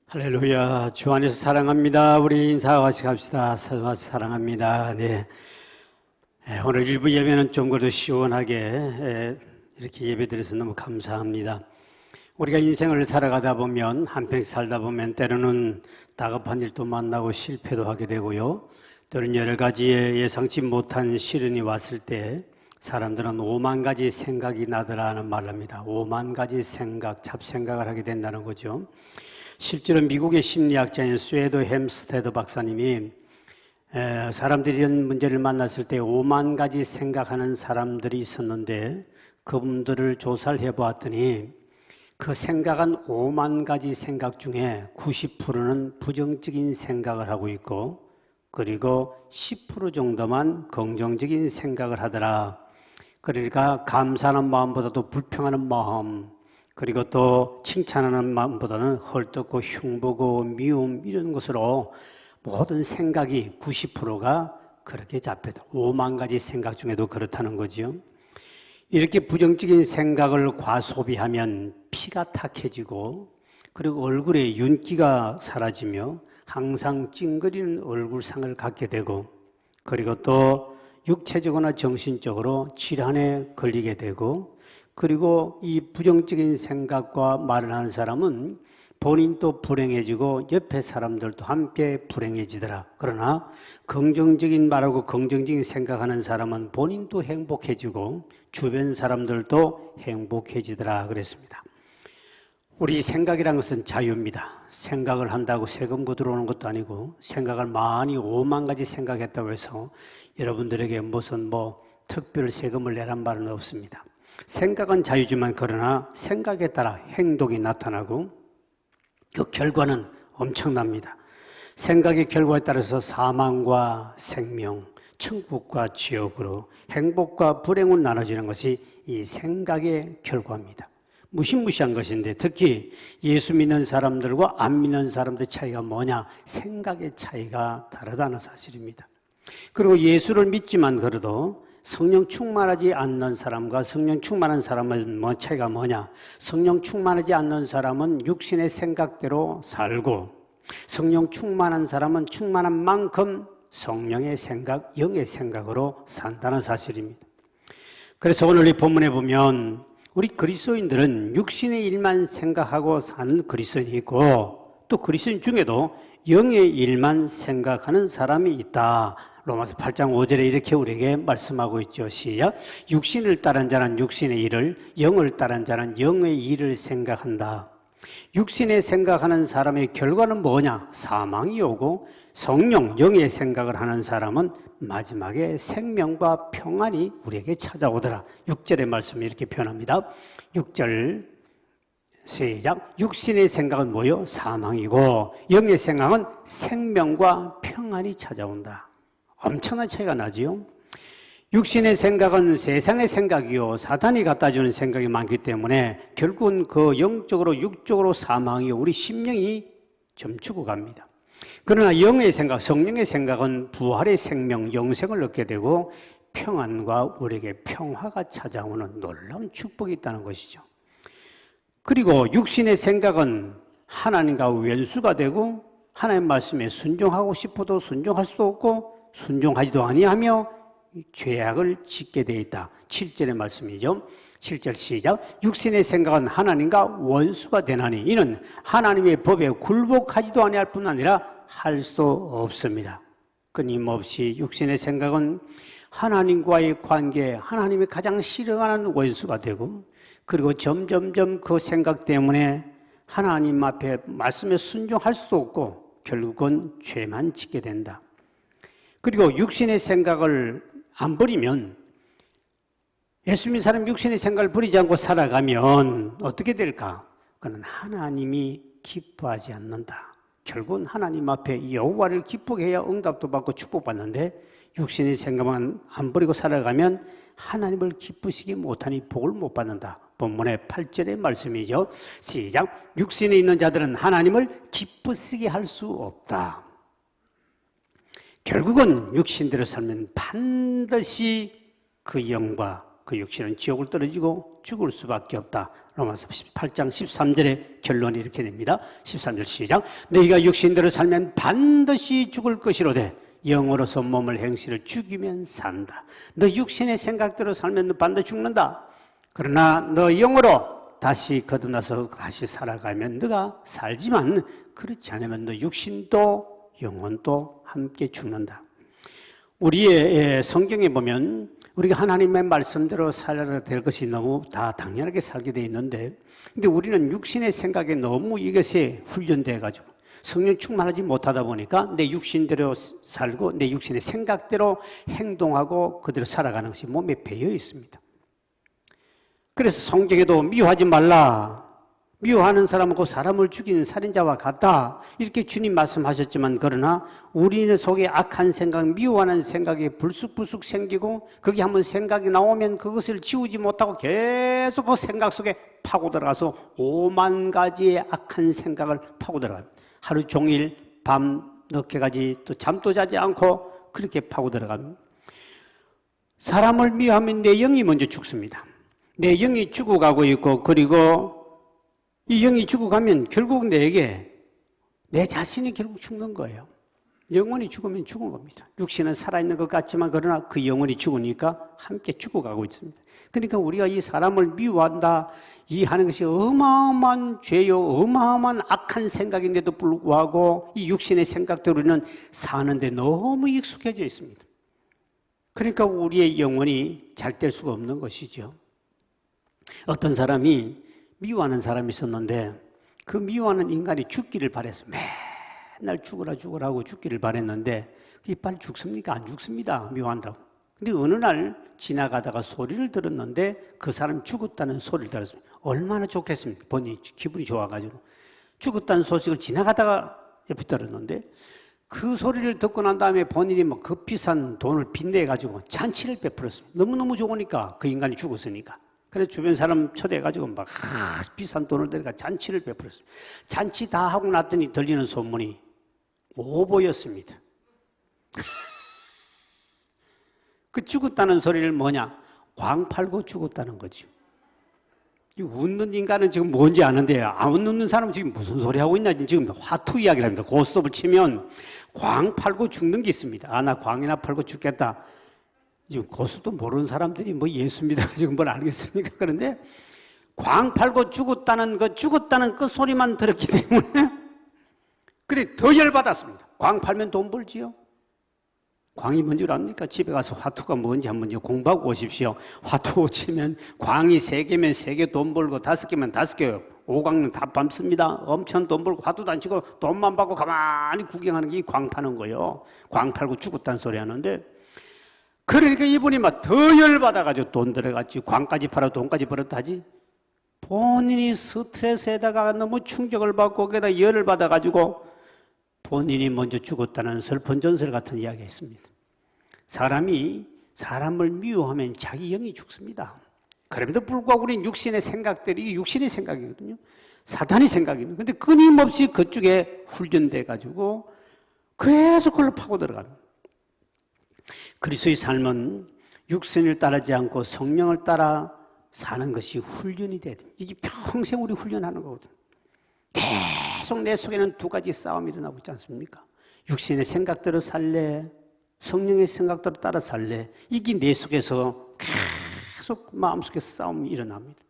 할렐루야. 주 안에서 사랑합니다. 우리 인사와 같이 갑시다. 사랑합니다. 네. 오늘 일부 예배는 좀 그래도 시원하게 이렇게 예배드려서 너무 감사합니다. 우리가 인생을 살아가다 보면 한평생 살다 보면 때로는 다급한 일도 만나고 실패도 하게 되고요. 또는 여러 가지의 예상치 못한 시련이 왔을 때 사람들은 5만 가지 생각이 나더라 하는 말을 합니다. 5만 가지 생각, 잡생각을 하게 된다는 거죠. 실제로 미국의 심리학자인 스웨더 햄스테드 박사님이 사람들이 이런 문제를 만났을 때 5만 가지 생각하는 사람들이 있었는데 그분들을 조사를 해보았더니 그 생각한 5만 가지 생각 중에 90%는 부정적인 생각을 하고 있고 그리고 10% 정도만 긍정적인 생각을 하더라. 그러니까 감사하는 마음보다도 불평하는 마음, 그리고 또 칭찬하는 마음보다는 헐떡고 흉보고 미움 이런 것으로 모든 생각이 90%가 그렇게 잡혀다. 5만 가지 생각 중에도 그렇다는 거죠. 이렇게 부정적인 생각을 과소비하면 피가 탁해지고 그리고 얼굴에 윤기가 사라지며 항상 찡그리는 얼굴상을 갖게 되고 그리고 또 육체적으로나 정신적으로 질환에 걸리게 되고 그리고 이 부정적인 생각과 말을 하는 사람은 본인도 불행해지고 옆에 사람들도 함께 불행해지더라. 그러나 긍정적인 말하고 긍정적인 생각하는 사람은 본인도 행복해지고 주변 사람들도 행복해지더라 그랬습니다. 우리 생각이라는 것은 자유입니다. 생각을 한다고 세금도 들어오는 것도 아니고 생각을 많이 5만 가지 생각했다고 해서 여러분들에게 무슨 특별 세금을 내란 말은 없습니다. 생각은 자유지만 그러나 생각에 따라 행동이 나타나고 그 결과는 엄청납니다. 생각의 결과에 따라서 사망과 생명, 천국과 지옥으로 행복과 불행으로 나눠지는 것이 이 생각의 결과입니다. 무시무시한 것인데 특히 예수 믿는 사람들과 안 믿는 사람들의 차이가 뭐냐? 생각의 차이가 다르다는 사실입니다. 그리고 예수를 믿지만 그래도 성령 충만하지 않는 사람과 성령 충만한 사람은 차이가 뭐냐? 성령 충만하지 않는 사람은 육신의 생각대로 살고 성령 충만한 사람은 충만한 만큼 성령의 생각, 영의 생각으로 산다는 사실입니다. 그래서 오늘 이 본문에 보면 우리 그리스도인들은 육신의 일만 생각하고 사는 그리스도인이 있고 또 그리스도인 중에도 영의 일만 생각하는 사람이 있다. 로마서 8장 5절에 이렇게 우리에게 말씀하고 있죠. 시작. 육신을 따른 자는 육신의 일을, 영을 따른 자는 영의 일을 생각한다. 육신의 생각하는 사람의 결과는 뭐냐? 사망이 오고 성령, 영의 생각을 하는 사람은 마지막에 생명과 평안이 우리에게 찾아오더라. 6절의 말씀이 이렇게 표현합니다. 6절 시작. 육신의 생각은 뭐요? 사망이고 영의 생각은 생명과 평안이 찾아온다. 엄청난 차이가 나지요. 육신의 생각은 세상의 생각이요 사탄이 갖다 주는 생각이 많기 때문에 결국은 그 영적으로 육적으로 사망이요 우리 심령이 좀 죽어갑니다. 그러나 영의 생각, 성령의 생각은 부활의 생명, 영생을 얻게 되고 평안과 우리에게 평화가 찾아오는 놀라운 축복이 있다는 것이죠. 그리고 육신의 생각은 하나님과 원수가 되고 하나님 말씀에 순종하고 싶어도 순종할 수도 없고 순종하지도 아니하며 죄악을 짓게 되어 있다. 7절의 말씀이죠. 7절 시작. 육신의 생각은 하나님과 원수가 되나니 이는 하나님의 법에 굴복하지도 아니할 뿐 아니라 할 수도 없습니다. 끊임없이 육신의 생각은 하나님과의 관계, 하나님이 가장 싫어하는 원수가 되고 그리고 점점점 그 생각 때문에 하나님 앞에 말씀에 순종할 수도 없고 결국은 죄만 짓게 된다. 그리고 육신의 생각을 안 버리면 예수 믿는 사람 육신의 생각을 버리지 않고 살아가면 어떻게 될까? 그는 하나님이 기뻐하지 않는다. 결국은 하나님 앞에 여호와를 기쁘게 해야 응답도 받고 축복받는데 육신의 생각만 안 버리고 살아가면 하나님을 기쁘시게 못하니 복을 못 받는다. 본문의 8절의 말씀이죠. 시작. 육신에 있는 자들은 하나님을 기쁘시게 할 수 없다. 결국은 육신대로 살면 반드시 그 영과 그 육신은 지옥을 떨어지고 죽을 수밖에 없다. 로마서 8장 13절의 결론이 이렇게 됩니다. 13절 시작. 너희가 육신대로 살면 반드시 죽을 것이로되 영으로서 몸을 행실을 죽이면 산다. 너 육신의 생각대로 살면 너 반드시 죽는다. 그러나 너 영으로 다시 거듭나서 다시 살아가면 너가 살지만 그렇지 않으면 너 육신도 영혼도 함께 죽는다. 우리의 성경에 보면 우리가 하나님의 말씀대로 살아야 될 것이 너무 다 당연하게 살게 돼 있는데, 근데 우리는 육신의 생각에 너무 이것에 훈련돼 가지고 성령 충만하지 못하다 보니까 내 육신대로 살고 내 육신의 생각대로 행동하고 그대로 살아가는 것이 몸에 배어 있습니다. 그래서 성경에도 미워하지 말라. 미워하는 사람은 그 사람을 죽이는 살인자와 같다. 이렇게 주님 말씀하셨지만, 그러나 우리는 속에 악한 생각, 미워하는 생각이 불쑥불쑥 생기고 거기 한번 생각이 나오면 그것을 지우지 못하고 계속 그 생각 속에 파고 들어가서 5만 가지의 악한 생각을 파고 들어갑니다. 하루 종일 밤 늦게까지 또 잠도 자지 않고 그렇게 파고 들어갑니다. 사람을 미워하면 내 영이 먼저 죽습니다. 내 영이 죽어가고 있고, 그리고 이 영이 죽어가면 결국 내게 내 자신이 결국 죽는 거예요. 영혼이 죽으면 죽은 겁니다. 육신은 살아있는 것 같지만 그러나 그 영혼이 죽으니까 함께 죽어가고 있습니다. 그러니까 우리가 이 사람을 미워한다 이 하는 것이 어마어마한 죄요, 어마어마한 악한 생각인데도 불구하고 이 육신의 생각대로 우리는 사는데 너무 익숙해져 있습니다. 그러니까 우리의 영혼이 잘 될 수가 없는 것이죠. 어떤 사람이 미워하는 사람이 있었는데 그 미워하는 인간이 죽기를 바랬어요. 맨날 죽으라 하고 죽기를 바랬는데 그게 빨리 죽습니까? 안 죽습니다. 미워한다고. 근데 어느 날 지나가다가 소리를 들었는데 그 사람이 죽었다는 소리를 들었어요. 얼마나 좋겠습니까? 본인이 기분이 좋아가지고. 죽었다는 소식을 지나가다가 옆에 들었는데 그 소리를 듣고 난 다음에 본인이 막 그 비싼 돈을 빚내가지고 잔치를 베풀었습니다. 너무너무 좋으니까 그 인간이 죽었으니까. 그래서 주변 사람 초대해가지고 막 비싼 돈을 들여가 잔치를 베풀었습니다. 잔치 다 하고 났더니 들리는 소문이 오보였습니다. 그 죽었다는 소리를 뭐냐? 광 팔고 죽었다는 거죠. 이 웃는 인간은 지금 뭔지 아는데 안 웃는 사람은 지금 무슨 소리 하고 있나? 지금 화투 이야기를 합니다. 고스톱을 치면 광 팔고 죽는 게 있습니다. 아, 나 광이나 팔고 죽겠다. 지금 고수도 모르는 사람들이 뭐 예수입니다. 지금 뭘 알겠습니까? 그런데 광 팔고 죽었다는 그 소리만 들었기 때문에 그래 더 열받았습니다. 광 팔면 돈 벌지요? 광이 뭔 줄 압니까? 집에 가서 화투가 뭔지 한번 공부하고 오십시오. 화투 치면 광이 3개면 3개 돈 벌고 5개면 5개 5강은 다 밟습니다. 엄청 돈 벌고 화투도 안 치고 돈만 받고 가만히 구경하는 게 광 파는 거예요. 광 팔고 죽었다는 소리 하는데 그러니까 이분이 막 더 열받아가지고 돈 들어갔지. 광까지 팔아 돈까지 벌었다 하지. 본인이 스트레스에다가 너무 충격을 받고 거기다 열을 받아가지고 본인이 먼저 죽었다는 슬픈 전설 같은 이야기가 있습니다. 사람이 사람을 미워하면 자기 영이 죽습니다. 그럼에도 불구하고 우리는 육신의 생각들이 이게 육신의 생각이거든요. 사탄의 생각이거든요. 근데 끊임없이 그쪽에 훈련돼가지고 계속 그걸로 파고 들어갑니다. 그리스도의 삶은 육신을 따르지 않고 성령을 따라 사는 것이 훈련이 돼야 됩니다. 이게 평생 우리 훈련하는 거거든요. 계속 내 속에는 2가지 싸움이 일어나고 있지 않습니까? 육신의 생각대로 살래, 성령의 생각대로 따라 살래. 이게 내 속에서 계속 마음속에 싸움이 일어납니다.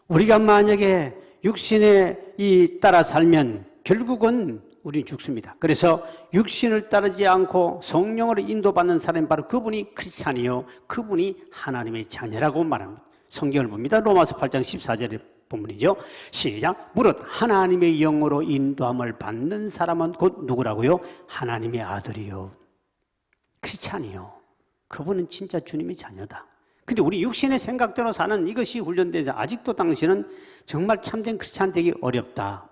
우리가 만약에 육신에 따라 살면 결국은 우리는 죽습니다. 그래서 육신을 따르지 않고 성령으로 인도받는 사람이 바로 그분이 크리스찬이요, 그분이 하나님의 자녀라고 말합니다. 성경을 봅니다. 로마서 8장 14절의 본문이죠. 시작. 무릇 하나님의 영으로 인도함을 받는 사람은 곧 누구라고요? 하나님의 아들이요, 크리스찬이요. 그분은 진짜 주님의 자녀다. 근데 우리 육신의 생각대로 사는 이것이 훈련돼서 아직도 당신은 정말 참된 크리스찬 되기 어렵다.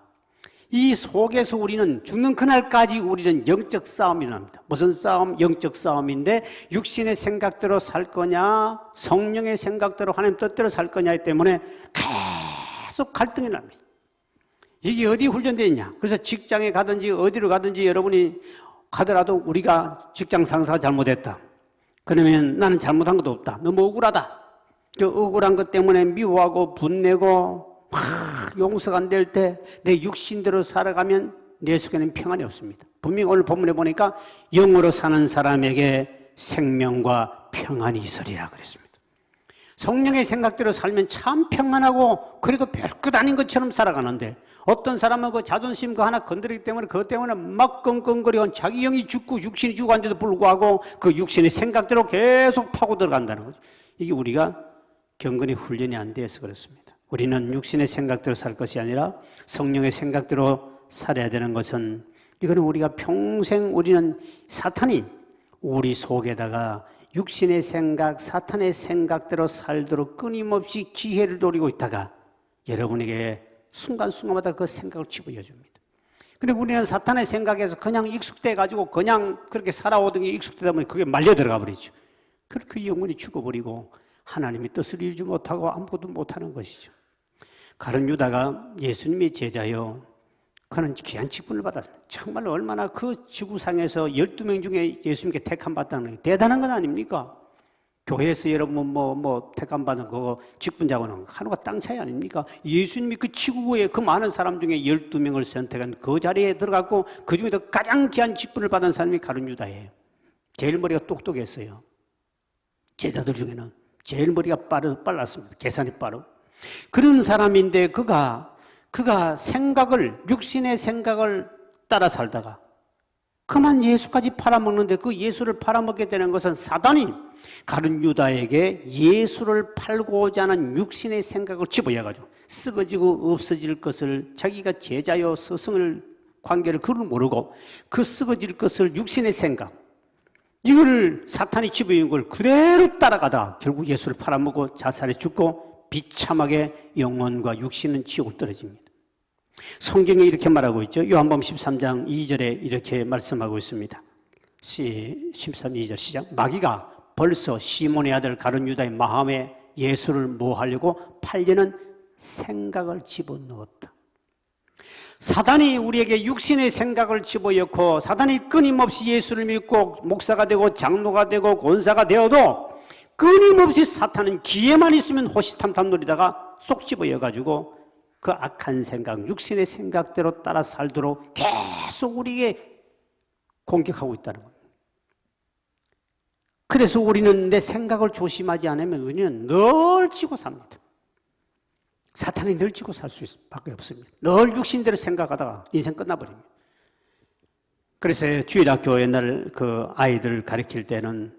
이 속에서 우리는 죽는 그날까지 우리는 영적 싸움이 일어납니다. 무슨 싸움? 영적 싸움인데 육신의 생각대로 살 거냐 성령의 생각대로 하나님 뜻대로 살 거냐 때문에 계속 갈등이 납니다. 이게 어디 훈련되어 있냐? 그래서 직장에 가든지 어디로 가든지 여러분이 가더라도 우리가 직장 상사가 잘못했다. 그러면 나는 잘못한 것도 없다. 너무 억울하다. 그 억울한 것 때문에 미워하고 분내고 막 용서가 안 될 때 내 육신대로 살아가면 내 속에는 평안이 없습니다. 분명히 오늘 본문에 보니까 영으로 사는 사람에게 생명과 평안이 있으리라 그랬습니다. 성령의 생각대로 살면 참 평안하고 그래도 별것 아닌 것처럼 살아가는데 어떤 사람은 그 자존심 그 하나 건드리기 때문에 그것 때문에 막 끙끙거리고 자기 영이 죽고 육신이 죽고 한데도 불구하고 그 육신의 생각대로 계속 파고 들어간다는 거죠. 이게 우리가 경건히 훈련이 안 돼서 그렇습니다. 우리는 육신의 생각대로 살 것이 아니라 성령의 생각대로 살아야 되는 것은 이거는 우리가 평생 우리는 사탄이 우리 속에다가 육신의 생각, 사탄의 생각대로 살도록 끊임없이 기회를 노리고 있다가 여러분에게 순간순간마다 그 생각을 집어여줍니다. 그리고 우리는 사탄의 생각에서 그냥 익숙돼가지고 그냥 그렇게 살아오던 게 익숙되다 보니 그게 말려 들어가 버리죠. 그렇게 영혼이 죽어버리고 하나님의 뜻을 이루지 못하고 아무것도 못하는 것이죠. 가룟 유다가 예수님의 제자요. 그는 귀한 직분을 받았습니다. 정말 얼마나 그 지구상에서 12명 중에 예수님께 택함 받다는 게 대단한 건 아닙니까? 교회에서 여러분 택함 받은 그거 직분자고는 하루가 땅 차이 아닙니까? 예수님이 그 지구에 그 많은 사람 중에 12명을 선택한 그 자리에 들어갔고 그 중에도 가장 귀한 직분을 받은 사람이 가룟 유다예요. 제일 머리가 똑똑했어요. 제자들 중에는 제일 머리가 빨랐습니다. 계산이 빠르고. 그런 사람인데 그가 육신의 생각을 따라 살다가 그만 예수까지 팔아먹는데 그 예수를 팔아먹게 되는 것은 사단이 가룟 유다에게 예수를 팔고자 하는 육신의 생각을 집어여가지고 썩어지고 없어질 것을 자기가 제자여 스승을 관계를 그를 모르고 그 썩어질 것을 육신의 생각 이걸 사탄이 집어인 걸 그대로 따라가다 결국 예수를 팔아먹고 자살해 죽고 비참하게 영혼과 육신은 지옥을 떨어집니다. 성경에 이렇게 말하고 있죠. 요한복음 13장 2절에 이렇게 말씀하고 있습니다. 13, 2절 시작. 마귀가 벌써 시몬의 아들 가룟 유다의 마음에 예수를 모하려고 팔려는 생각을 집어넣었다. 사단이 우리에게 육신의 생각을 집어넣고 사단이 끊임없이 예수를 믿고 목사가 되고 장로가 되고 권사가 되어도 끊임없이 사탄은 기회만 있으면 호시탐탐 노리다가 쏙 집어여가지고 그 악한 생각, 육신의 생각대로 따라 살도록 계속 우리에게 공격하고 있다는 겁니다. 그래서 우리는 내 생각을 조심하지 않으면 우리는 늘 지고 삽니다. 사탄이 늘 지고 살 수밖에 없습니다. 늘 육신대로 생각하다가 인생 끝나버립니다. 그래서 주일학교 옛날 그 아이들 가르칠 때는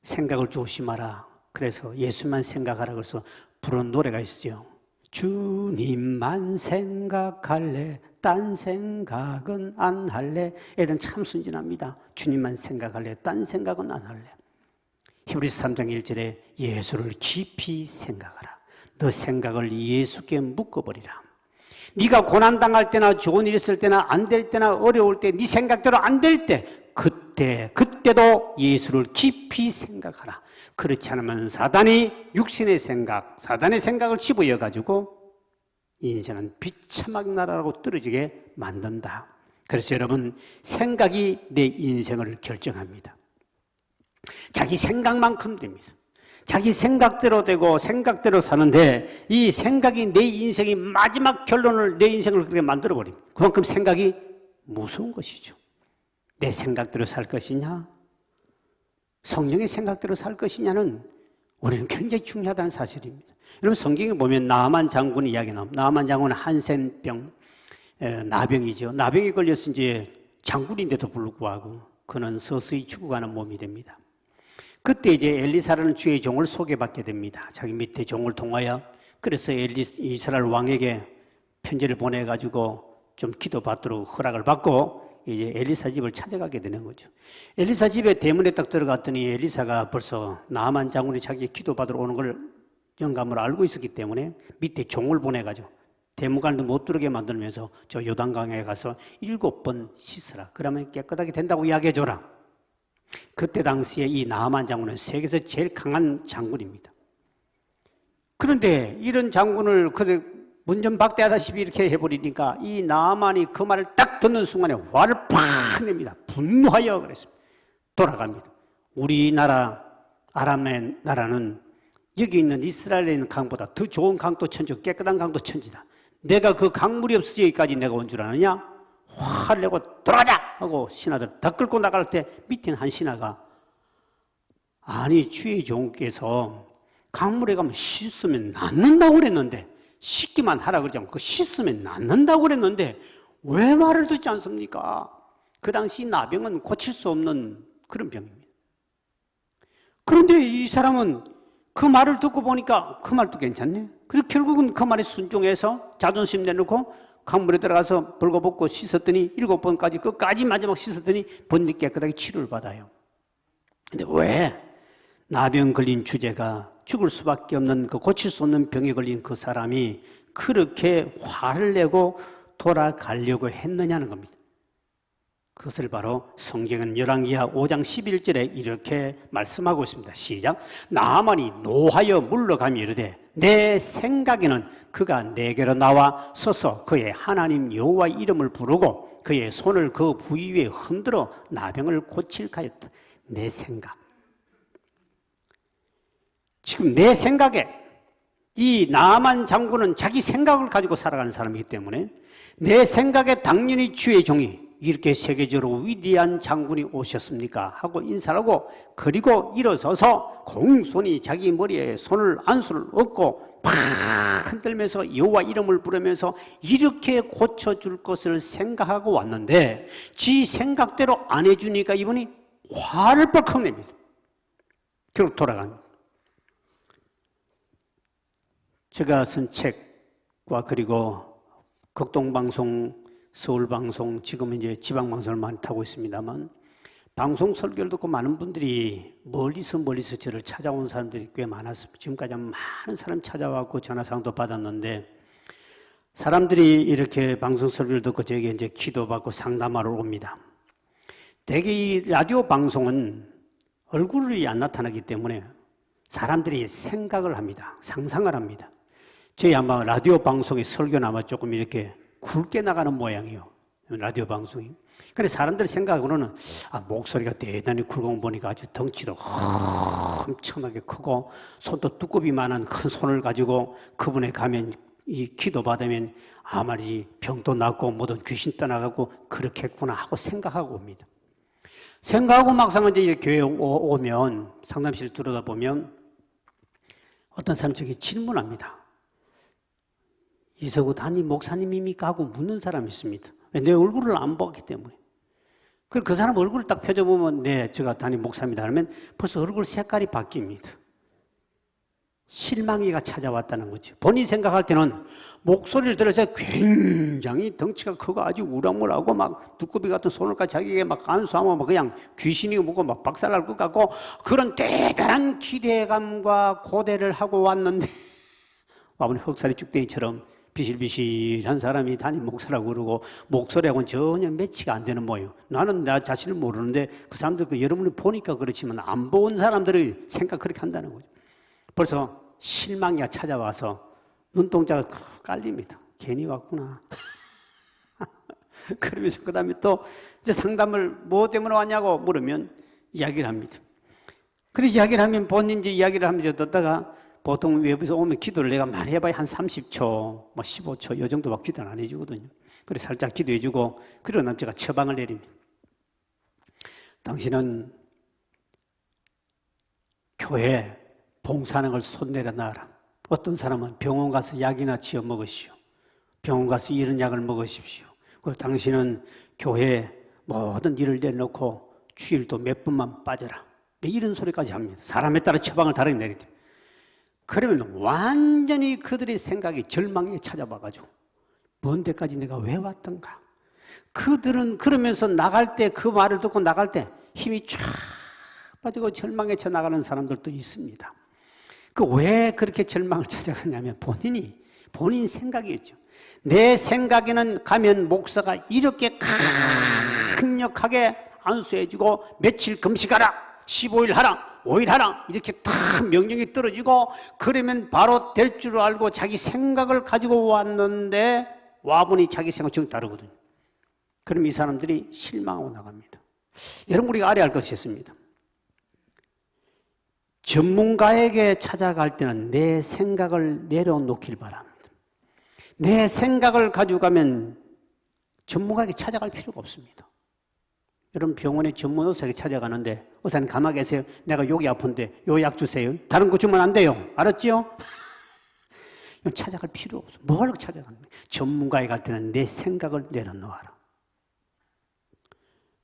생각을 조심하라. 그래서 예수만 생각하라. 그래서 부른 노래가 있어요. 주님만 생각할래. 딴 생각은 안 할래. 애들은 참 순진합니다. 주님만 생각할래. 딴 생각은 안 할래. 히브리서 3장 1절에 예수를 깊이 생각하라. 너 생각을 예수께 묶어버리라. 네가 고난당할 때나 좋은 일 있을 때나 안 될 때나 어려울 때 네 생각대로 안 될 때 그때도 예수를 깊이 생각하라. 그렇지 않으면 사단이 육신의 생각, 사단의 생각을 집어여가지고 인생은 비참하게 날아가고 떨어지게 만든다. 그래서 여러분 생각이 내 인생을 결정합니다. 자기 생각만큼 됩니다. 자기 생각대로 되고 생각대로 사는데 이 생각이 내 인생의 마지막 결론을 내 인생을 그렇게 만들어버립니다. 그만큼 생각이 무서운 것이죠. 내 생각대로 살 것이냐 성령의 생각대로 살 것이냐는 우리는 굉장히 중요하다는 사실입니다. 여러분 성경에 보면 나아만 장군 이야기 나옵니다. 나아만 장군은 한센병 나병이죠. 나병이 걸려서 이제 장군인데도 불구하고 그는 서서히 죽어가는 몸이 됩니다. 그때 이제 엘리사라는 주의 종을 소개받게 됩니다. 자기 밑에 종을 통하여. 그래서 이스라엘 왕에게 편지를 보내가지고 좀 기도받도록 허락을 받고 이제 엘리사 집을 찾아가게 되는 거죠. 엘리사 집에 대문에 딱 들어갔더니 엘리사가 벌써 나아만 장군이 자기 기도받으러 오는 걸 영감으로 알고 있었기 때문에 밑에 종을 보내가지고 대문관도 못 들어오게 만들면서 저 요단강에 가서 7번 씻으라. 그러면 깨끗하게 된다고 이야기해줘라. 그때 당시에 이 나아만 장군은 세계에서 제일 강한 장군입니다. 그런데 이런 장군을 문전박대하다시피 이렇게 해버리니까 이 나아만이 그 말을 딱 듣는 순간에 화를 팍 냅니다. 분노하여 그랬습니다. 돌아갑니다. 우리나라 아람의 나라는 여기 있는 이스라엘에 있는 강보다 더 좋은 강도 천지, 깨끗한 강도 천지다. 내가 그 강물이 없어서 여기까지 내가 온 줄 아느냐? 화를 내고 돌아가자! 하고 신하들 다 끌고 나갈 때 밑에 한 신하가 아니 주의 종께서 강물에 가면 씻으면 낫는다고 그랬는데 씻기만 하라 그러지 않고 그 씻으면 낫는다고 그랬는데 왜 말을 듣지 않습니까? 그 당시 나병은 고칠 수 없는 그런 병입니다. 그런데 이 사람은 그 말을 듣고 보니까 그 말도 괜찮네. 그래서 결국은 그 말에 순종해서 자존심 내놓고 강물에 들어가서 벌거벗고 씻었더니 7번까지 끝까지 마지막 씻었더니 번디 깨끗하게 치료를 받아요. 근데 왜 나병 걸린 주제가 죽을 수밖에 없는 그 고칠 수 없는 병에 걸린 그 사람이 그렇게 화를 내고 돌아가려고 했느냐는 겁니다. 그것을 바로 성경은 열왕기하 5장 11절에 이렇게 말씀하고 있습니다. 시작. 나아만이 노하여 물러가며 이르되 내 생각에는 그가 내게로 나와 서서 그의 하나님 여호와 이름을 부르고 그의 손을 그 부위 위에 흔들어 나병을 고칠까 하였다. 내 생각. 지금 내 생각에 이 나아만 장군은 자기 생각을 가지고 살아가는 사람이기 때문에 내 생각에 당연히 주의 종이 이렇게 세계적으로 위대한 장군이 오셨습니까? 하고 인사를 하고 그리고 일어서서 공손히 자기 머리에 손을 안수를 얹고 팍 흔들면서 여호와 이름을 부르면서 이렇게 고쳐줄 것을 생각하고 왔는데 지 생각대로 안 해주니까 이분이 화를 뻘컥 냅니다. 결국 돌아갑니다. 제가 쓴 책과 그리고 극동방송, 서울방송, 지금은 이제 지방방송을 많이 타고 있습니다만 방송 설교를 듣고 많은 분들이 멀리서 저를 찾아온 사람들이 꽤 많았습니다. 지금까지 많은 사람 찾아왔고 전화상도 받았는데 사람들이 이렇게 방송 설교를 듣고 저에게 이제 기도받고 상담하러 옵니다. 대개 이 라디오 방송은 얼굴이 안 나타나기 때문에 사람들이 생각을 합니다. 상상을 합니다. 저희 아마 라디오 방송의 설교는 아마 조금 이렇게 굵게 나가는 모양이에요. 라디오 방송이. 그런데 사람들 생각으로는 목소리가 대단히 굵은 거 보니까 아주 덩치도 엄청나게 크고 손도 두꺼비만한 큰 손을 가지고 그분에 가면 이 기도받으면 아마 이 병도 낫고 모든 귀신 떠나가고 그렇겠구나 하고 생각하고 옵니다. 생각하고 막상 이제 교회에 오면 상담실 들여다보면 어떤 사람이 저기 질문합니다. 이서구 담임 목사님입니까? 하고 묻는 사람이 있습니다. 내 얼굴을 안 봤기 때문에. 그 사람 얼굴을 딱 펴져보면 네, 제가 담임 목사입니다 하면 벌써 얼굴 색깔이 바뀝니다. 실망이가 찾아왔다는 거죠. 본인이 생각할 때는 목소리를 들어서 굉장히 덩치가 크고 아주 우락무락하고 막 두꺼비 같은 손을까지 자기에게 막 안수하면 막 그냥 귀신이 뭐고 막 박살날 것 같고 그런 대단한 기대감과 고대를 하고 왔는데 아버님 흑살이 쭉대기처럼 비실비실한 사람이 담임 목사라고 그러고 목소리하고는 전혀 매치가 안 되는 모양. 나는 나 자신을 모르는데 그 사람들 여러분이 보니까 그렇지만 안 본 사람들의 생각 그렇게 한다는 거죠. 벌써 실망이 찾아와서 눈동자가 깔립니다. 괜히 왔구나. 그러면서 그 다음에 또 이제 상담을 뭐 때문에 왔냐고 물으면 이야기를 합니다. 그래서 이야기를 하면 본인 이제 이야기를 하면서 듣다가 보통 외부에서 오면 기도를 내가 많이 해봐야 한 30초, 뭐 15초, 이 정도밖에 기도를 안 해주거든요. 그래서 살짝 기도해주고, 그러고 나면 제가 처방을 내립니다. 당신은 교회 봉사하는 걸 손내려 놔라. 어떤 사람은 병원 가서 약이나 지어 먹으시오. 병원 가서 이런 약을 먹으십시오. 그리고 당신은 교회 모든 일을 내놓고 주일도 몇 분만 빠져라. 이런 소리까지 합니다. 사람에 따라 처방을 다르게 내리죠. 그러면 완전히 그들의 생각이 절망에 찾아와가지고 먼 데까지 내가 왜 왔던가. 그들은 그러면서 나갈 때 그 말을 듣고 나갈 때 힘이 쫙 빠지고 절망에 쳐 나가는 사람들도 있습니다. 그 왜 그렇게 절망을 찾아갔냐면 본인 생각이었죠. 내 생각에는 가면 목사가 이렇게 강력하게 안수해주고 며칠 금식하라, 15일 하라, 5일 하라 이렇게 다 명령이 떨어지고 그러면 바로 될 줄 알고 자기 생각을 가지고 왔는데 와보니 자기 생각이 좀 다르거든요. 그럼 이 사람들이 실망하고 나갑니다. 여러분 우리가 알아야 할 것이 있습니다. 전문가에게 찾아갈 때는 내 생각을 내려놓길 바랍니다. 내 생각을 가지고 가면 전문가에게 찾아갈 필요가 없습니다. 여러분 병원에 전문 의사에게 찾아가는데 의사님 가만히 계세요. 내가 여기 아픈데 요 약 주세요. 다른 거 주면 안 돼요. 알았지요? 찾아갈 필요 없어. 뭘 찾아가는 거야? 전문가에 갈 때는 내 생각을 내려놓아라.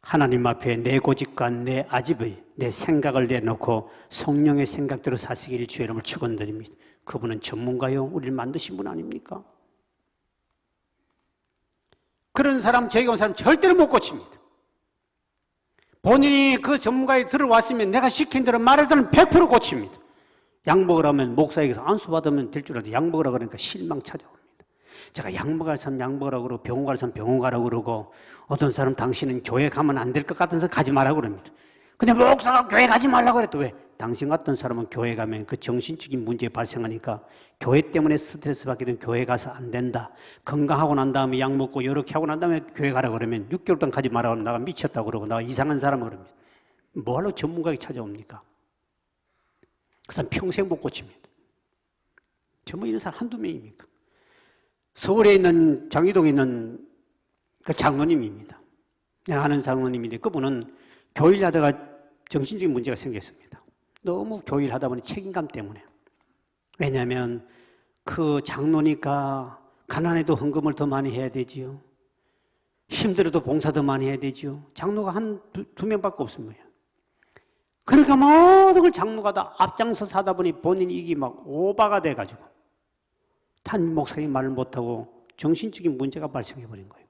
하나님 앞에 내 고집과 내 아집의 내 생각을 내놓고 성령의 생각대로 사시기를 주의 이름을 축원드립니다. 그분은 전문가요. 우리를 만드신 분 아닙니까? 그런 사람, 저희가 온 사람 절대로 못 고칩니다. 본인이 그 전문가에 들어왔으면 내가 시킨 대로 말을 들으면 100% 고칩니다. 약 먹으라면 목사에게서 안수 받으면 될 줄 알았는데 약 먹으라 그러니까 실망 찾아옵니다. 제가 약 먹을 사람 약 먹으라고 그러고 병원 갈 사람 병원 가라고 그러고 어떤 사람 당신은 교회 가면 안 될 것 같아서 가지 말라고 그럽니다. 근데 목사가 교회 가지 말라고 그랬더. 왜? 당신 같은 사람은 교회 가면 그 정신적인 문제 발생하니까 교회 때문에 스트레스 받게 되면 교회 가서 안 된다. 건강하고 난 다음에 약 먹고 이렇게 하고 난 다음에 교회 가라고 그러면 6개월 동안 가지 말라고 나가 미쳤다고 그러고 나가 이상한 사람 그럽니다. 뭐하러 전문가에게 찾아옵니까? 그 사람 평생 못 고칩니다. 전부 이런 사람 한두 명입니까? 서울에 있는 장이동에 있는 그 장로님입니다. 내가 아는 장로님인데 그분은 교일 하다가 정신적인 문제가 생겼습니다. 너무 교일 하다 보니 책임감 때문에. 왜냐하면 그 장로니까 가난해도 헌금을 더 많이 해야 되지요. 힘들어도 봉사 더 많이 해야 되지요. 장로가 한 두 명밖에 없습니다. 그러니까 모든 걸 장로가 다 앞장서 하다 보니 본인 이익이 막 오바가 돼가지고 담임 목사님 말을 못하고 정신적인 문제가 발생해버린 거예요.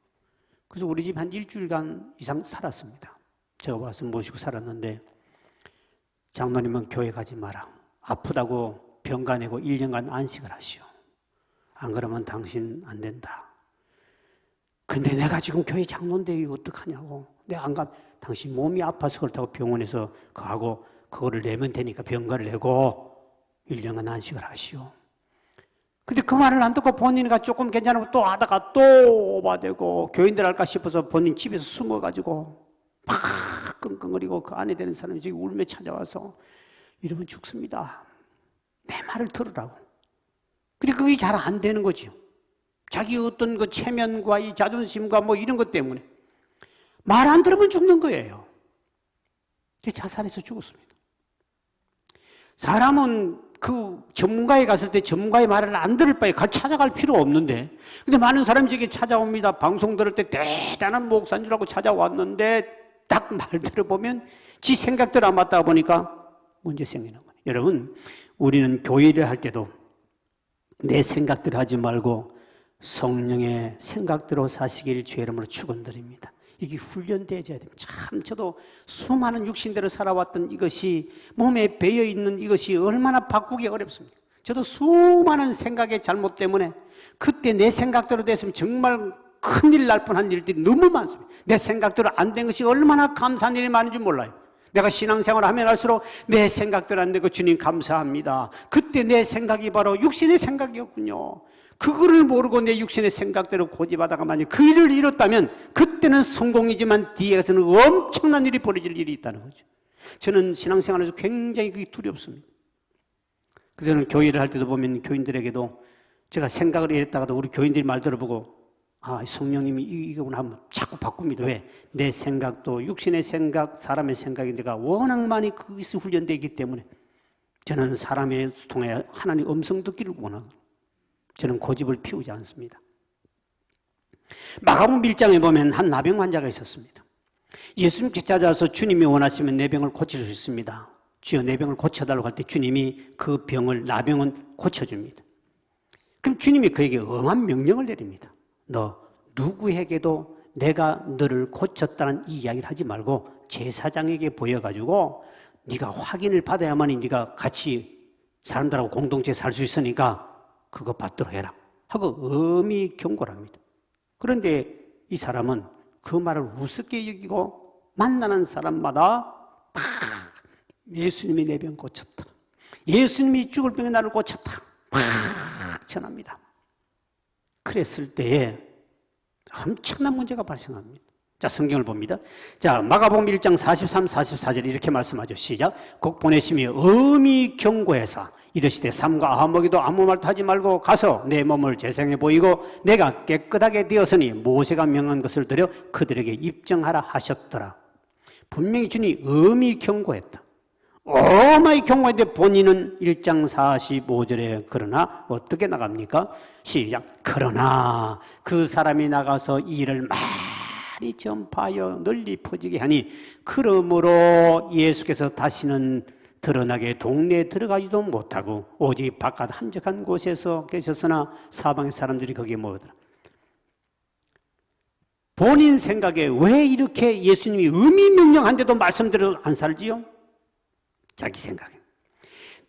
그래서 우리 집 한 일주일간 이상 살았습니다. 제가 와서 모시고 살았는데 장로님은 교회 가지 마라. 아프다고 병가 내고 1년간 안식을 하시오. 안 그러면 당신 안 된다. 근데 내가 지금 교회 장로인데 이거 어떡하냐고. 내가 안 가면 당신 몸이 아파서 그렇다고 병원에서 가고 그거를 내면 되니까 병가를 내고 1년간 안식을 하시오. 근데 그 말을 안 듣고 본인이 조금 괜찮고 또 하다가 또 오바되고 교인들 할까 싶어서 본인 집에서 숨어가지고 막 끙끙거리고 그 안에 되는 사람이 지금 울며 찾아와서 이러면 죽습니다. 내 말을 들으라고. 근데 그게 잘 안 되는 거지요. 자기 어떤 그 체면과 이 자존심과 뭐 이런 것 때문에 말 안 들으면 죽는 거예요. 자살해서 죽었습니다. 사람은 그 전문가에 갔을 때 전문가의 말을 안 들을 바에 찾아갈 필요 없는데 근데 많은 사람이 저게 찾아옵니다. 방송 들을 때 대단한 목사인 줄 알고 찾아왔는데 딱 말 들어보면 지 생각대로 안 맞다 보니까 문제 생기는 거예요. 여러분 우리는 교회를 할 때도 내 생각대로 하지 말고 성령의 생각대로 사시길 주의 이름으로 축원드립니다. 이게 훈련되어야 됩니다. 참 저도 수많은 육신대로 살아왔던 이것이 몸에 배어있는 이것이 얼마나 바꾸기 어렵습니까? 저도 수많은 생각의 잘못 때문에 그때 내 생각대로 됐으면 정말 큰일 날 뻔한 일들이 너무 많습니다. 내 생각대로 안 된 것이 얼마나 감사한 일이 많은 줄 몰라요. 내가 신앙생활을 하면 할수록 내 생각대로 안 되고 주님 감사합니다. 그때 내 생각이 바로 육신의 생각이었군요. 그거를 모르고 내 육신의 생각대로 고집하다가 만약 그 일을 잃었다면 그때는 성공이지만 뒤에서는 엄청난 일이 벌어질 일이 있다는 거죠. 저는 신앙생활에서 굉장히 그게 두렵습니다. 그래서 저는 교회를 할 때도 보면 교인들에게도 제가 생각을 잃었다가도 우리 교인들이 말 들어보고 아 성령님이 이거구나 하면 자꾸 바꿉니다. 왜? 내 생각도 육신의 생각, 사람의 생각이 내가 워낙 많이 거기서 훈련되어 있기 때문에 저는 사람의 통해 하나님 음성 듣기를 원하거든요. 저는 고집을 피우지 않습니다. 마가복음 1장에 보면 한 나병 환자가 있었습니다. 예수님께 찾아와서 주님이 원하시면 내 병을 고칠 수 있습니다. 주여 내 병을 고쳐달라고 할 때 주님이 그 병을 나병은 고쳐줍니다. 그럼 주님이 그에게 엄한 명령을 내립니다. 너 누구에게도 내가 너를 고쳤다는 이 이야기를 하지 말고 제사장에게 보여가지고 네가 확인을 받아야만이 네가 같이 사람들하고 공동체에 살 수 있으니까 그거 받도록 해라 하고 엄히 경고를 합니다. 그런데 이 사람은 그 말을 우습게 여기고 만나는 사람마다 예수님이 내 병 고쳤다. 예수님이 죽을 병에 나를 고쳤다. 막 전합니다. 그랬을 때에 엄청난 문제가 발생합니다. 자, 성경을 봅니다. 자, 마가복음 1장 43, 44절 이렇게 말씀하죠. 시작. 곧 보내심이 엄히 경고해서 이르시되 삼가 아무에게도 아무 말도 하지 말고 가서 내 몸을 재생해 보이고 내가 깨끗하게 되었으니 모세가 명한 것을 들여 그들에게 입증하라 하셨더라. 분명히 주님이 엄히 경고했다. 어마이 경고했는데 본인은 1장 45절에 그러나 어떻게 나갑니까? 시작. 그러나 그 사람이 나가서 이 일을 많이 전파하여 널리 퍼지게 하니 그러므로 예수께서 다시는 드러나게 동네에 들어가지도 못하고 오직 바깥 한적한 곳에서 계셨으나 사방의 사람들이 거기에 모이더라. 본인 생각에 왜 이렇게 예수님이 음이 명령한데도 말씀대로 안 살지요? 자기 생각에.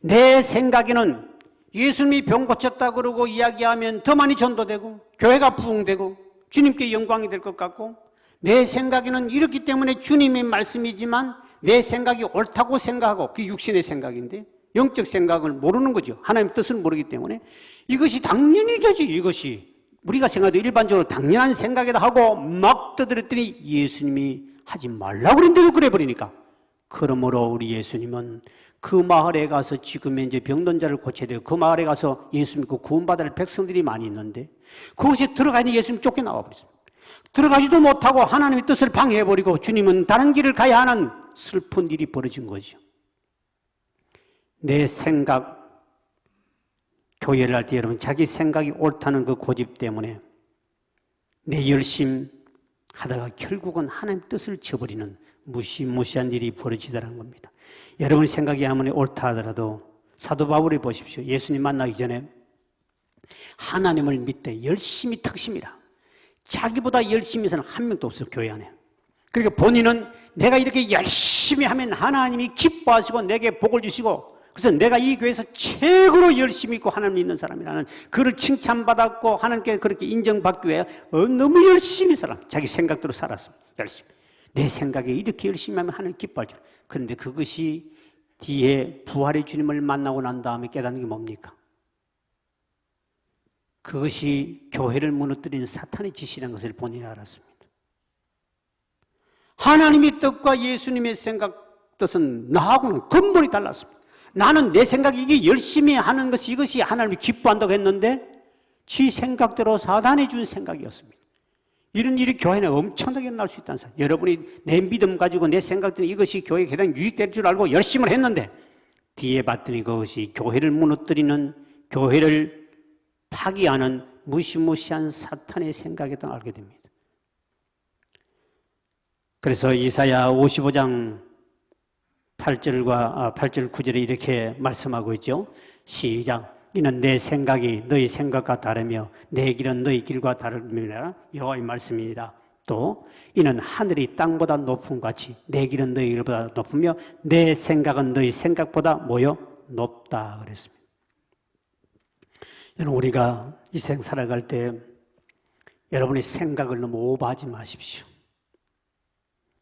내 생각에는 예수님이 병 고쳤다 그러고 이야기하면 더 많이 전도되고 교회가 부흥되고 주님께 영광이 될 것 같고, 내 생각에는 이렇기 때문에 주님의 말씀이지만 내 생각이 옳다고 생각하고, 그게 육신의 생각인데 영적 생각을 모르는 거죠. 하나님의 뜻을 모르기 때문에 이것이 당연히 되지, 이것이 우리가 생각해도 일반적으로 당연한 생각이라 하고 막 떠들었더니 예수님이 하지 말라고 그랬는데도 그래 버리니까. 그러므로 우리 예수님은 그 마을에 가서 지금의 이제 병든 자를 고쳐야 돼요. 그 마을에 가서 예수 믿고 구원받을 백성들이 많이 있는데 그곳에 들어가니 예수님 쫓겨나와 버렸습니다. 들어가지도 못하고 하나님의 뜻을 방해해버리고 주님은 다른 길을 가야 하는 슬픈 일이 벌어진 거죠. 내 생각, 교회를 할 때 여러분 자기 생각이 옳다는 그 고집 때문에 내 열심 하다가 결국은 하나님 뜻을 저버리는 무시무시한 일이 벌어지더라는 겁니다. 여러분의 생각이 아무리 옳다 하더라도 사도 바울이 보십시오. 예수님 만나기 전에 하나님을 믿되 열심히 특심이라. 자기보다 열심히 사는 한 명도 없어요, 교회 안에. 그러니까 본인은 내가 이렇게 열심히 하면 하나님이 기뻐하시고 내게 복을 주시고, 그래서 내가 이 교회에서 최고로 열심히 있고 하나님 믿는 사람이라는 그를 칭찬받았고 하나님께 그렇게 인정받기 위해 너무 열심히 살아. 자기 생각대로 살았습니다. 열심히. 내 생각에 이렇게 열심히 하면 하나님 기뻐할 줄. 그런데 그것이 뒤에 부활의 주님을 만나고 난 다음에 깨닫는 게 뭡니까? 그것이 교회를 무너뜨리는 사탄의 짓이라는 것을 본인이 알았습니다. 하나님의 뜻과 예수님의 생각 뜻은 나하고는 근본이 달랐습니다. 나는 내 생각이 이게 열심히 하는 것이 이것이 하나님이 기뻐한다고 했는데 지 생각대로 사단이 준 생각이었습니다. 이런 일이 교회는 엄청나게 일어날 수 있다는 사실. 여러분이 내 믿음 가지고 내 생각들은 이것이 교회에 대한 유익될 줄 알고 열심히 했는데 뒤에 봤더니 그것이 교회를 무너뜨리는, 교회를 파기하는 무시무시한 사탄의 생각이었다는 걸 알게 됩니다. 그래서 이사야 55장 8절 9절에 이렇게 말씀하고 있죠. 시작. 이는 내 생각이 너희 생각과 다르며 내 길은 너희 길과 다름이라 여호와의 말씀이니라. 또 이는 하늘이 땅보다 높음 같이 내 길은 너희 길보다 높으며 내 생각은 너희 생각보다 뭐요? 높다 그랬습니다. 여러분, 우리가 이 생 살아갈 때 여러분의 생각을 너무 오버하지 마십시오.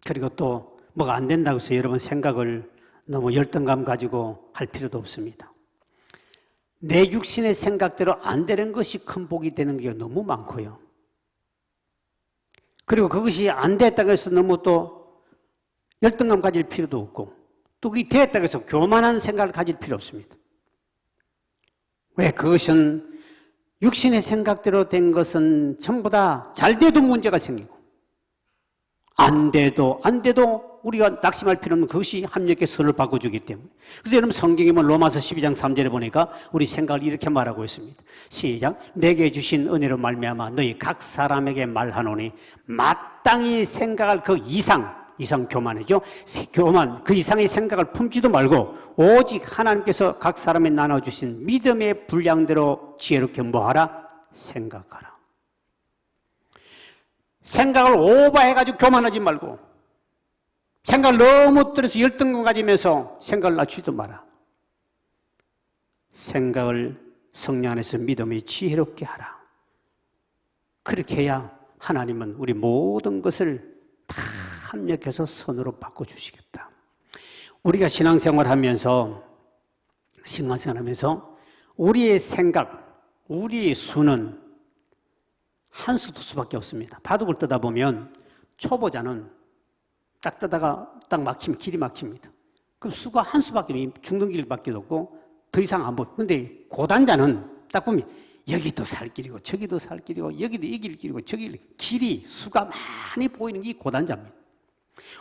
그리고 또 뭐가 안 된다고 해서 여러분 생각을 너무 열등감 가지고 할 필요도 없습니다. 내 육신의 생각대로 안 되는 것이 큰 복이 되는 게 너무 많고요. 그리고 그것이 안 됐다고 해서 너무 또 열등감 가질 필요도 없고, 또 그게 됐다고 해서 교만한 생각을 가질 필요 없습니다. 왜? 그것은 육신의 생각대로 된 것은 전부 다 잘 돼도 문제가 생기고 안 돼도 우리가 낙심할 필요 없는 그것이 합력의 선을 바꿔주기 때문에. 그래서 여러분 성경에 보면 로마서 12장 3절에 보니까 우리 생각을 이렇게 말하고 있습니다. 시작. 내게 주신 은혜로 말미암아 너희 각 사람에게 말하노니 마땅히 생각할 그 이상 교만이죠. 교만, 그 이상의 생각을 품지도 말고 오직 하나님께서 각 사람에 나눠주신 믿음의 분량대로 지혜롭게 뭐하라? 생각하라. 생각을 오버해가지고 교만하지 말고, 생각을 너무 들여서 열등감 가지면서 생각을 낮추지도 마라. 생각을 성령 안에서 믿음이 지혜롭게 하라. 그렇게 해야 하나님은 우리 모든 것을 다 합력해서 선으로 바꿔주시겠다. 우리가 신앙생활하면서 우리의 생각, 우리의 수는 한 수, 두 수밖에 없습니다. 바둑을 뜨다 보면 초보자는 딱 뜨다가 딱 막히면 길이 막힙니다. 그럼 수가 한 수밖에 죽는 길밖에 없고 더 이상 안 보여. 근데 고단자는 딱 보면 여기도 살 길이고 저기도 살 길이고 여기도 이길 길이고 저기 길이 수가 많이 보이는 게 고단자입니다.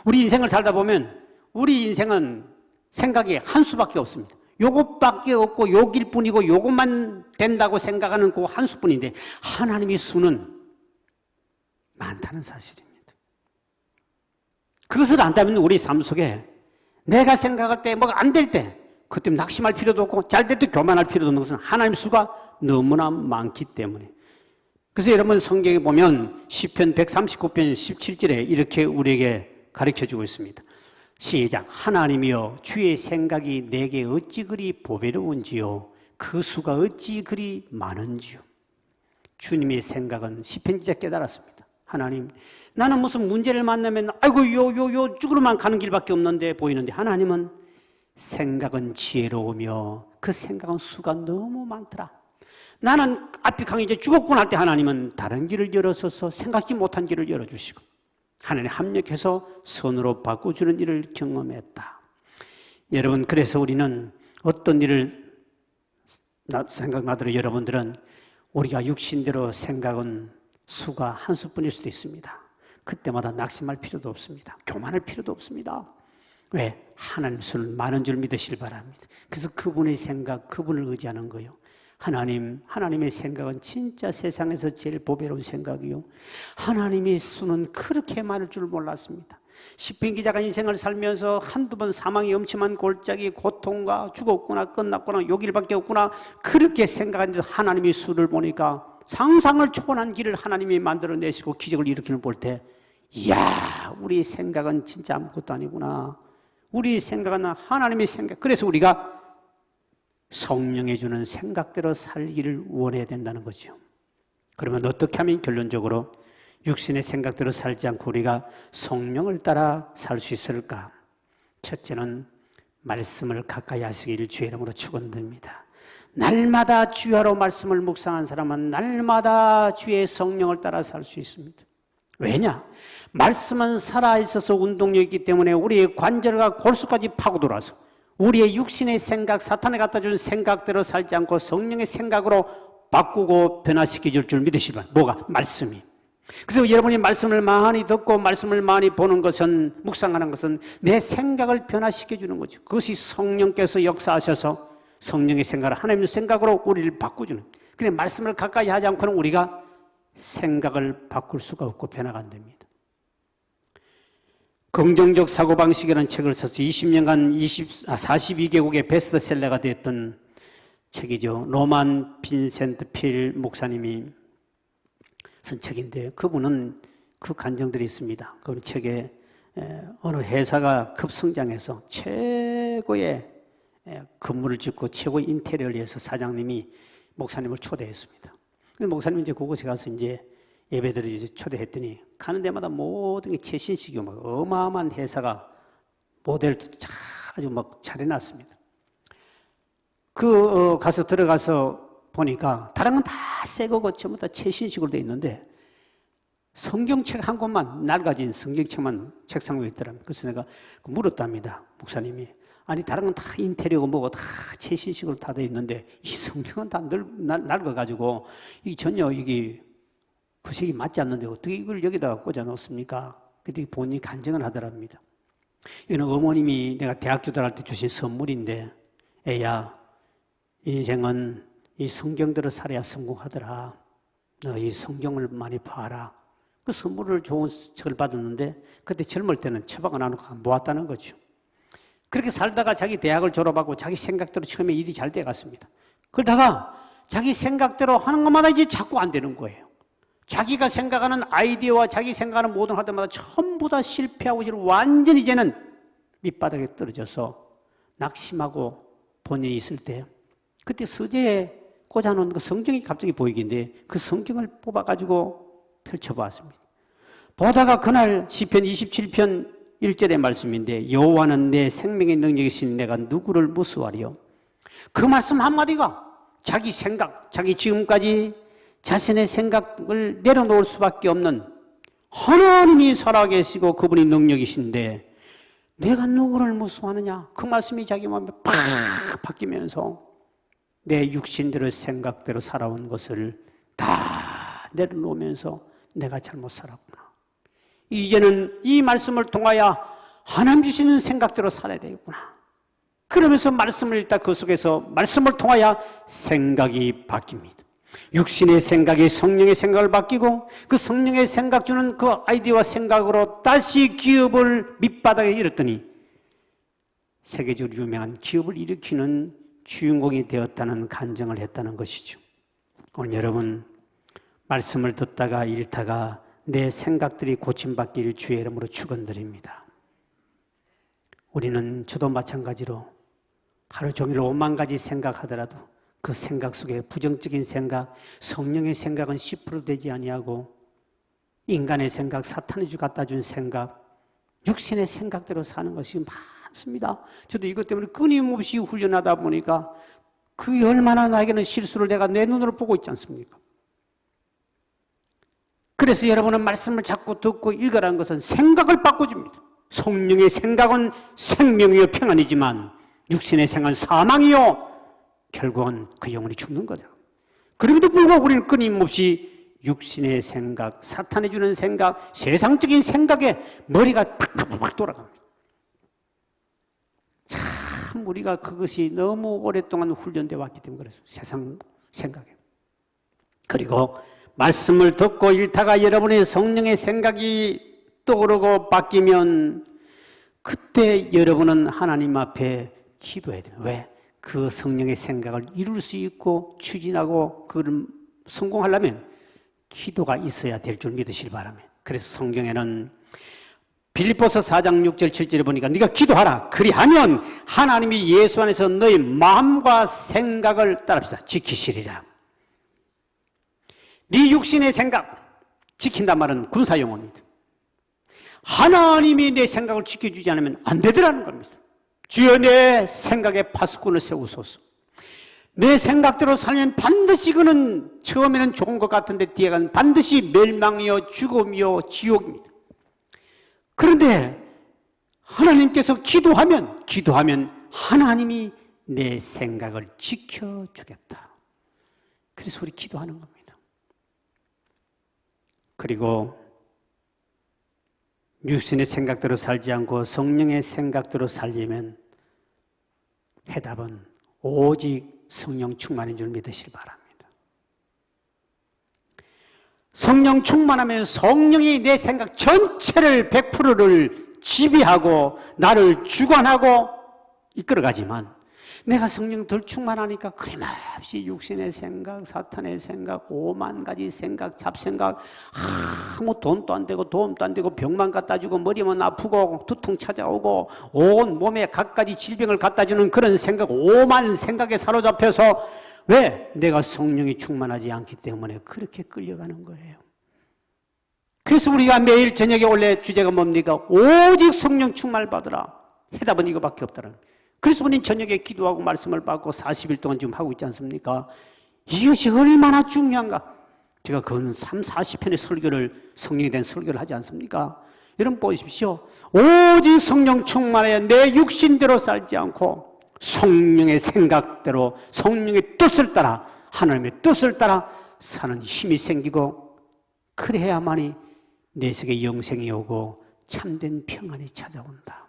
우리 인생을 살다 보면 우리 인생은 생각이 한 수밖에 없습니다. 요것밖에 없고 요 길뿐이고 요것만 된다고 생각하는 그 한 수뿐인데 하나님의 수는 많다는 사실입니다. 그것을 안다면 우리 삶 속에 내가 생각할 때 뭐가 안 될 때 그때 낙심할 필요도 없고 잘 될 때 교만할 필요도 없는 것은 하나님 수가 너무나 많기 때문에. 그래서 여러분 성경에 보면 시편 139편 17절에 이렇게 우리에게 가르쳐주고 있습니다. 시작. 하나님이여 주의 생각이 내게 어찌 그리 보배로운지요 그 수가 어찌 그리 많은지요. 주님의 생각은 시편 기자 깨달았습니다. 하나님, 나는 무슨 문제를 만나면 아이고 요 쭉으로만 가는 길밖에 없는데 보이는데 하나님은 생각은 지혜로우며 그 생각은 수가 너무 많더라. 나는 앞이 강이 이제 죽었구나 할 때 하나님은 다른 길을 열어서서 생각지 못한 길을 열어주시고 하나님 합력해서 선으로 바꿔주는 일을 경험했다. 여러분, 그래서 우리는 어떤 일을 생각나더라도 여러분들은 우리가 육신대로 생각은 수가 한 수뿐일 수도 있습니다. 그때마다 낙심할 필요도 없습니다. 교만할 필요도 없습니다. 왜? 하나님 수는 많은 줄 믿으시길 바랍니다. 그래서 그분의 생각, 그분을 의지하는 거예요. 하나님의 생각은 진짜 세상에서 제일 보배로운 생각이요. 하나님의 수는 그렇게 많을 줄 몰랐습니다. 시편 기자가 인생을 살면서 한두 번 사망의 엄침한 골짜기, 고통과 죽었구나, 끝났구나, 요 길밖에 없구나 그렇게 생각했는데 하나님의 수를 보니까 상상을 초월한 길을 하나님이 만들어내시고 기적을 일으키는 볼 때 이야, 우리 생각은 진짜 아무것도 아니구나. 우리 생각은 하나님의 생각. 그래서 우리가 성령이 주는 생각대로 살기를 원해야 된다는 거죠. 그러면 어떻게 하면 결론적으로 육신의 생각대로 살지 않고 우리가 성령을 따라 살 수 있을까? 첫째는 말씀을 가까이 하시기를 주의 이름으로 축원드립니다. 날마다 주야로 말씀을 묵상한 사람은 날마다 주의 성령을 따라 살 수 있습니다. 왜냐? 말씀은 살아있어서 운동력이 있기 때문에 우리의 관절과 골수까지 파고들어서 우리의 육신의 생각, 사탄에 갖다 준 생각대로 살지 않고 성령의 생각으로 바꾸고 변화시켜 줄 줄 믿으시면 뭐가? 말씀이. 그래서 여러분이 말씀을 많이 듣고 말씀을 많이 보는 것은, 묵상하는 것은 내 생각을 변화시켜 주는 거죠. 그것이 성령께서 역사하셔서 성령의 생각을 하나님의 생각으로 우리를 바꾸주는. 그런데 말씀을 가까이 하지 않고는 우리가 생각을 바꿀 수가 없고 변화가 안 됩니다. 긍정적 사고방식이라는 책을 써서 20년간 42개국의 베스트셀러가 됐던 책이죠. 로만 빈센트 필 목사님이 쓴 책인데 그분은 그 간증들이 있습니다. 그 책에 어느 회사가 급성장해서 최고의 건물을 짓고 최고의 인테리어를 위해서 사장님이 목사님을 초대했습니다. 근데 목사님이 이제 그곳에 가서 이제 예배들을 이제 초대했더니 가는 데마다 모든 게 최신식이고 막 어마어마한 회사가 모델도 아주 막 차려놨습니다. 가서 들어가서 보니까 다른 건 다 새 거고 전부 다 최신식으로 돼 있는데 성경책 한 권만, 낡아진 성경책만 책상 위에 있더랍니다. 그래서 내가 물었답니다. 목사님이. 아니 다른 건 다 인테리어고 뭐고 다 최신식으로 다 돼 있는데 이 성경은 다 낡아가지고 이 전혀 이게 구색이 맞지 않는데 어떻게 이걸 여기다가 꽂아 놓습니까? 그때 본인이 간증을 하더랍니다. 이거는 어머님이 내가 대학교 들어갈 때 주신 선물인데 애야, 인생은 이 성경대로 살아야 성공하더라. 너 이 성경을 많이 봐라. 그 선물을 좋은 책을 받았는데 그때 젊을 때는 처박아 놔놓고 안 보았다는 거죠. 그렇게 살다가 자기 대학을 졸업하고 자기 생각대로 처음에 일이 잘 돼갔습니다. 그러다가 자기 생각대로 하는 것마다 이제 자꾸 안 되는 거예요. 자기가 생각하는 아이디어와 자기 생각하는 모든 할 때마다 전부 다 실패하고 완전히 이제는 밑바닥에 떨어져서 낙심하고 본인이 있을 때 그때 서재에 꽂아놓은 그 성경이 갑자기 보이길래 그 성경을 뽑아가지고 펼쳐보았습니다. 보다가 그날 시편 27편 1절의 말씀인데 여호와는 내 생명의 능력이신 내가 누구를 무수하리요. 그 말씀 한마디가 자기 생각, 자기 지금까지 자신의 생각을 내려놓을 수밖에 없는 하나님이 살아계시고 그분이 능력이신데 내가 누구를 무서워하느냐? 그 말씀이 자기 마음에 팍 바뀌면서 내 육신대로 생각대로 살아온 것을 다 내려놓으면서 내가 잘못 살았구나. 이제는 이 말씀을 통하여 하나님 주시는 생각대로 살아야 되겠구나. 그러면서 말씀을 읽다 그 속에서 말씀을 통하여 생각이 바뀝니다. 육신의 생각이 성령의 생각을 바뀌고 그 성령의 생각 주는 그 아이디어와 생각으로 다시 기업을 밑바닥에 일었더니 세계적으로 유명한 기업을 일으키는 주인공이 되었다는 간증을 했다는 것이죠. 오늘 여러분 말씀을 듣다가 읽다가 내 생각들이 고침받기를 주의 이름으로 축원드립니다. 우리는 저도 마찬가지로 하루 종일 5만 가지 생각하더라도 그 생각 속에 부정적인 생각, 성령의 생각은 10% 되지 아니하고 인간의 생각, 사탄이 갖다 준 생각, 육신의 생각대로 사는 것이 많습니다. 저도 이것 때문에 끊임없이 훈련하다 보니까 그게 얼마나 나에게는 실수를 내가 내 눈으로 보고 있지 않습니까? 그래서 여러분은 말씀을 자꾸 듣고 읽으라는 것은 생각을 바꿔줍니다. 성령의 생각은 생명이요 평안이지만 육신의 생각은 사망이요 결국은 그 영혼이 죽는 거죠. 그럼에도 불구하고 우리는 끊임없이 육신의 생각, 사탄이 주는 생각, 세상적인 생각에 머리가 팍팍팍 돌아갑니다. 참 우리가 그것이 너무 오랫동안 훈련되어 왔기 때문에 그래서 세상 생각에. 그리고 말씀을 듣고 읽다가 여러분의 성령의 생각이 떠오르고 바뀌면 그때 여러분은 하나님 앞에 기도해야 돼요. 왜? 그 성령의 생각을 이룰 수 있고 추진하고 그걸 성공하려면 기도가 있어야 될 줄 믿으시기 바랍니다. 그래서 성경에는 빌립보서 4장 6절 7절에 보니까 네가 기도하라. 그리하면 하나님이 예수 안에서 너의 마음과 생각을 따릅시다. 지키시리라. 네 육신의 생각 지킨단 말은 군사용어입니다. 하나님이 내 생각을 지켜주지 않으면 안 되더라는 겁니다. 주여 내 생각에 파수꾼을 세우소서. 내 생각대로 살면 반드시 그는 처음에는 좋은 것 같은데 뒤에는 반드시 멸망이요 죽음이요 지옥입니다. 그런데 하나님께서 기도하면 하나님이 내 생각을 지켜주겠다. 그래서 우리 기도하는 겁니다. 그리고 육신의 생각대로 살지 않고 성령의 생각대로 살려면 해답은 오직 성령 충만인 줄 믿으시기 바랍니다. 성령 충만하면 성령이 내 생각 전체를 100%를 지배하고 나를 주관하고 이끌어가지만 내가 성령 덜 충만하니까 끊임없이 육신의 생각, 사탄의 생각, 5만 가지 생각, 잡생각, 아무 돈도 안 되고 도움도 안 되고 병만 갖다 주고 머리만 아프고 두통 찾아오고 온 몸에 갖가지 질병을 갖다 주는 그런 생각, 5만 생각에 사로잡혀서 왜? 내가 성령이 충만하지 않기 때문에 그렇게 끌려가는 거예요. 그래서 우리가 매일 저녁에 원래 주제가 뭡니까? 오직 성령 충만을 받으라. 해답은 이거밖에 없다는 거예요. 그래서 우리는 저녁에 기도하고 말씀을 받고 40일 동안 지금 하고 있지 않습니까? 이것이 얼마나 중요한가? 제가 근 40편의 설교를 성령에 대한 설교를 하지 않습니까? 여러분 보십시오. 오직 성령 충만해 내 육신대로 살지 않고 성령의 생각대로 성령의 뜻을 따라 하나님의 뜻을 따라 사는 힘이 생기고 그래야만이 내 속에 영생이 오고 참된 평안이 찾아온다.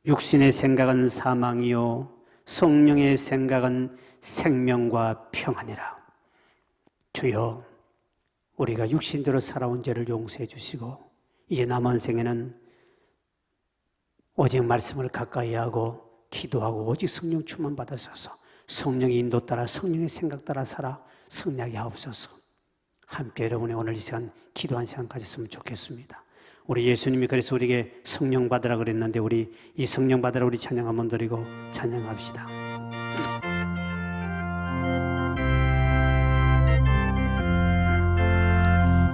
육신의 생각은 사망이요 성령의 생각은 생명과 평안이라. 주여 우리가 육신대로 살아온 죄를 용서해 주시고 이제 남은 생에는 오직 말씀을 가까이 하고 기도하고 오직 성령 충만 받으셔서 성령의 인도 따라 성령의 생각 따라 살아 승리하게 하옵소서. 함께 여러분의 오늘 이 시간 기도한 시간 가졌으면 좋겠습니다. 우리 예수님이 그래서 우리에게 성령 받으라 그랬는데 우리 이 성령 받으라 우리 찬양 한번 드리고 찬양합시다.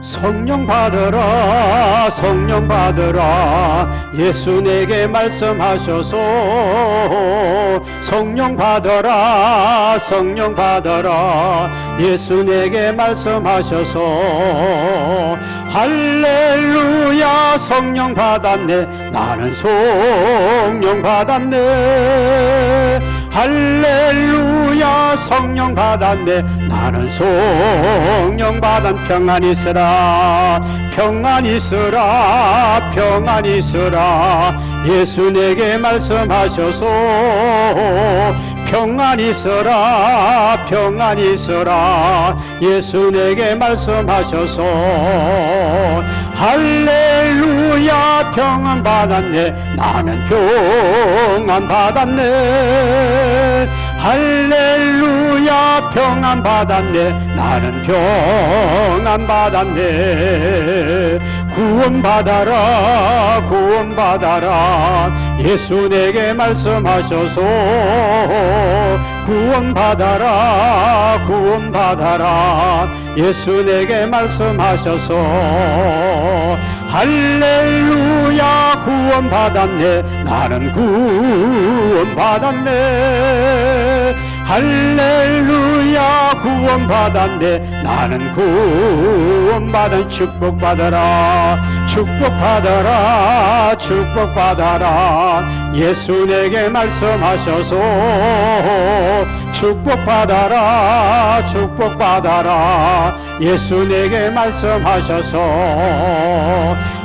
성령 받으라 성령 받으라 예수 내게 말씀하셔서 성령 받으라 성령 받으라 예수 내게 말씀하셔서 할렐루야 성령 받았네 나는 성령 받았네 할렐루야 성령 받았네 나는 성령 받은 평안 있으라 평안 있으라 평안 있으라 예수 내게 말씀하셔서 평안 있으라 평안 있으라 예수 내게 말씀하셔서 할렐루야 평안 받았네 나는 평안 받았네 할렐루야 평안 받았네 나는 평안 받았네 구원받아라 구원받아라 예수 내게 말씀하셔서 구원받아라 구원받아라 예수 내게 말씀하셔서 할렐루야 구원받았네 나는 구원받았네 할렐루야 구원받았네 나는 구원받은 축복받아라 축복받아라 축복받아라 예수 내게 말씀하셔서 축복받아라 축복받아라 예수 내게 말씀하셔서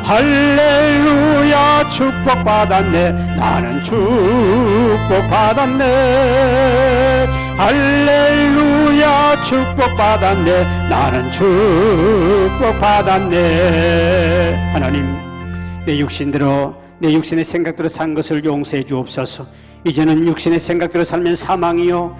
할렐루야 축복받았네 나는 축복받았네 할렐루야 축복받았네 나는 축복받았네 하나님 내 육신대로 내 육신의 생각대로 산 것을 용서해 주옵소서 이제는 육신의 생각대로 살면 사망이요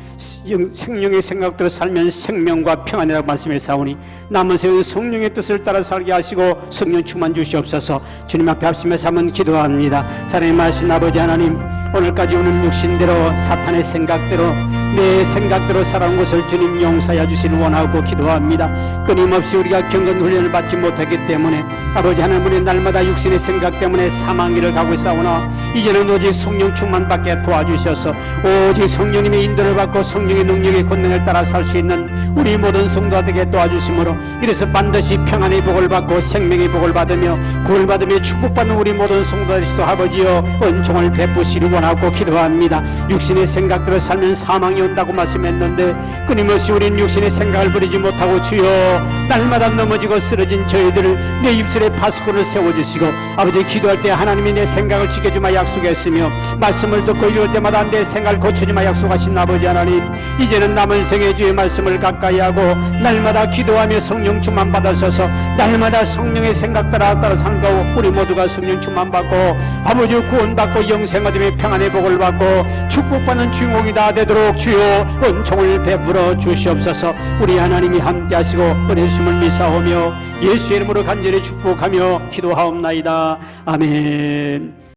생명의 생각대로 살면 생명과 평안이라고 말씀했사오니 남은 세월 성령의 뜻을 따라 살게 하시고 성령 충만 주시옵소서 주님 앞에 합심해 삼은 기도합니다. 사랑의 말씀 아버지 하나님 오늘까지 오는 육신대로 사탄의 생각대로 내 생각대로 살아온 것을 주님 용서해 주시길 원하고 기도합니다. 끊임없이 우리가 경건 훈련을 받지 못하기 때문에 아버지 하나님의 날마다 육신의 생각 때문에 사망길을 가고 있사오나 이제는 오직 성령 충만받게 도와주셔서 오직 성령님의 인도를 받고 성령의 능력의 권능을 따라 살 수 있는 우리 모든 성도가 되게 도와주심으로 이래서 반드시 평안의 복을 받고 생명의 복을 받으며 구원을 받으며 축복받는 우리 모든 성도들이시도 아버지여 은총을 베푸시길 원하고 기도합니다. 육신의 생각대로 살면 사망이 온다고 말씀했는데 끊임없이 우리는 육신의 생각을 버리지 못하고 주여 날마다 넘어지고 쓰러진 저희들을 내 입술에 파수꾼을 세워주시고 아버지 기도할 때 하나님이 내 생각을 지켜주마 약속했으며 말씀을 듣고 읽을 때마다 내 생각을 고쳐주마 약속하신 아버지 하나님 이제는 남은 생에 주의 말씀을 가까이 하고 날마다 기도하며 성령 충만 받으셔서 날마다 성령의 생각 따라 사는 거 우리 모두가 성령 충만 받고 아버지 구원받고 영생 얻으며 평안의 복을 받고 축복받는 주인공이 다 되도록 주여 은총을 베풀어 주시옵소서. 우리 하나님이 함께 하시고 은혜 주심을 미사오며 예수의 이름으로 간절히 축복하며 기도하옵나이다. 아멘.